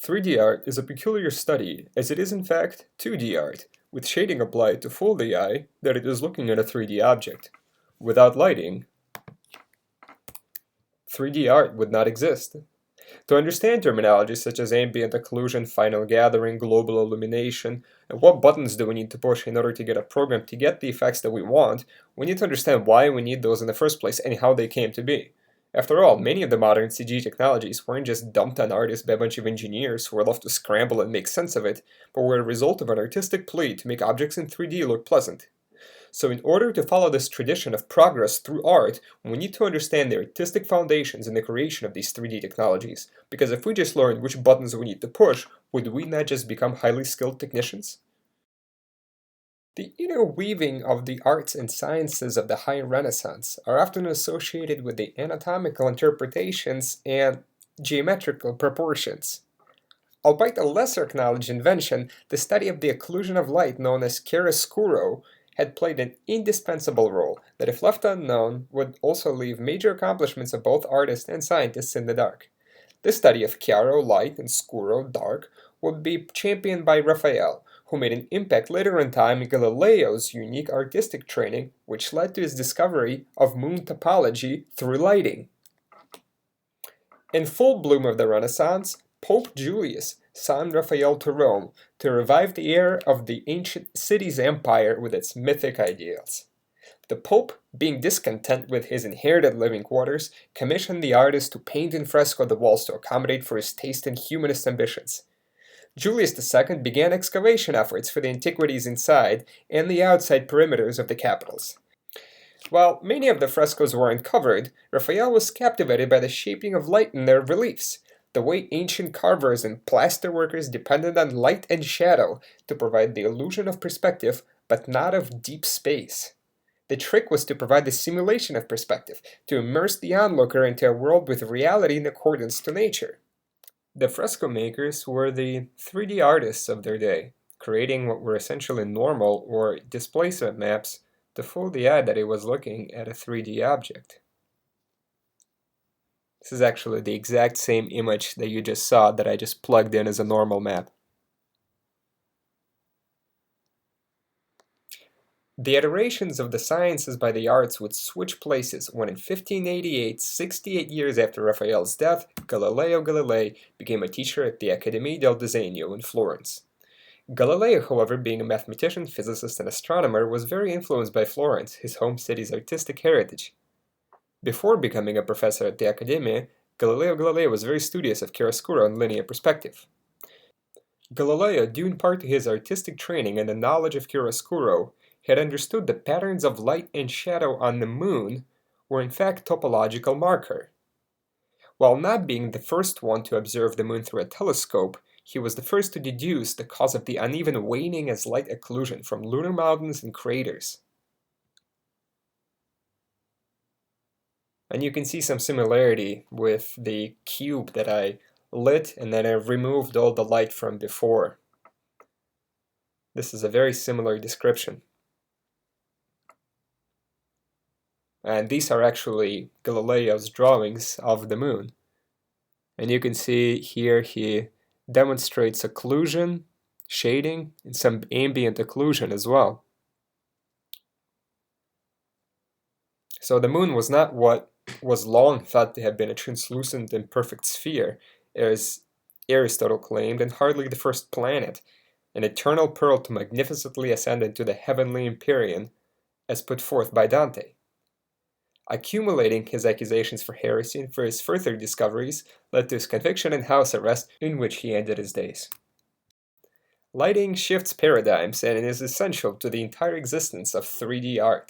3D art is a peculiar study, as it is in fact 2D art, with shading applied to fool the eye that it is looking at a 3D object. Without lighting, 3D art would not exist. To understand terminology such as ambient occlusion, final gathering, global illumination, and what buttons do we need to push in order to get a program to get the effects that we want, we need to understand why we need those in the first place and how they came to be. After all, many of the modern CG technologies weren't just dumped on artists by a bunch of engineers who were left to scramble and make sense of it, but were a result of an artistic plea to make objects in 3D look pleasant. So in order to follow this tradition of progress through art, we need to understand the artistic foundations in the creation of these 3D technologies, because if we just learned which buttons we need to push, would we not just become highly skilled technicians? The interweaving of the arts and sciences of the High Renaissance are often associated with the anatomical interpretations and geometrical proportions. Albeit a lesser acknowledged invention, the study of the occlusion of light known as chiaroscuro had played an indispensable role that, if left unknown, would also leave major accomplishments of both artists and scientists in the dark. This study of chiaro, light, and scuro, dark, would be championed by Raphael, who made an impact later in time in Galileo's unique artistic training, which led to his discovery of moon topology through lighting. In full bloom of the Renaissance, Pope Julius summoned Raphael to Rome to revive the air of the ancient city's empire with its mythic ideals. The Pope, being discontent with his inherited living quarters, commissioned the artist to paint in fresco the walls to accommodate for his taste and humanist ambitions. Julius II began excavation efforts for the antiquities inside and the outside perimeters of the capitals. While many of the frescoes were uncovered, Raphael was captivated by the shaping of light in their reliefs, the way ancient carvers and plasterworkers depended on light and shadow to provide the illusion of perspective, but not of deep space. The trick was to provide the simulation of perspective, to immerse the onlooker into a world with reality in accordance to nature. The fresco makers were the 3D artists of their day, creating what were essentially normal or displacement maps to fool the eye that it was looking at a 3D object. This is actually the exact same image that you just saw that I just plugged in as a normal map. The iterations of the sciences by the arts would switch places when in 1588, 68 years after Raphael's death, Galileo Galilei became a teacher at the Accademia del Disegno in Florence. Galileo, however, being a mathematician, physicist, and astronomer, was very influenced by Florence, his home city's artistic heritage. Before becoming a professor at the Accademia, Galileo Galilei was very studious of chiaroscuro and linear perspective. Galileo, due in part to his artistic training and the knowledge of chiaroscuro, had understood the patterns of light and shadow on the moon were in fact topological marker. While not being the first one to observe the moon through a telescope, he was the first to deduce the cause of the uneven waning as light occlusion from lunar mountains and craters. And you can see some similarity with the cube that I lit and then I removed all the light from before. This is a very similar description. And these are actually Galileo's drawings of the moon. And you can see here he demonstrates occlusion, shading, and some ambient occlusion as well. So the moon was not what was long thought to have been a translucent and perfect sphere, as Aristotle claimed, and hardly the first planet, an eternal pearl to magnificently ascend into the heavenly empyrean, as put forth by Dante. Accumulating his accusations for heresy and for his further discoveries led to his conviction and house arrest, in which he ended his days. Lighting shifts paradigms and is essential to the entire existence of 3D art.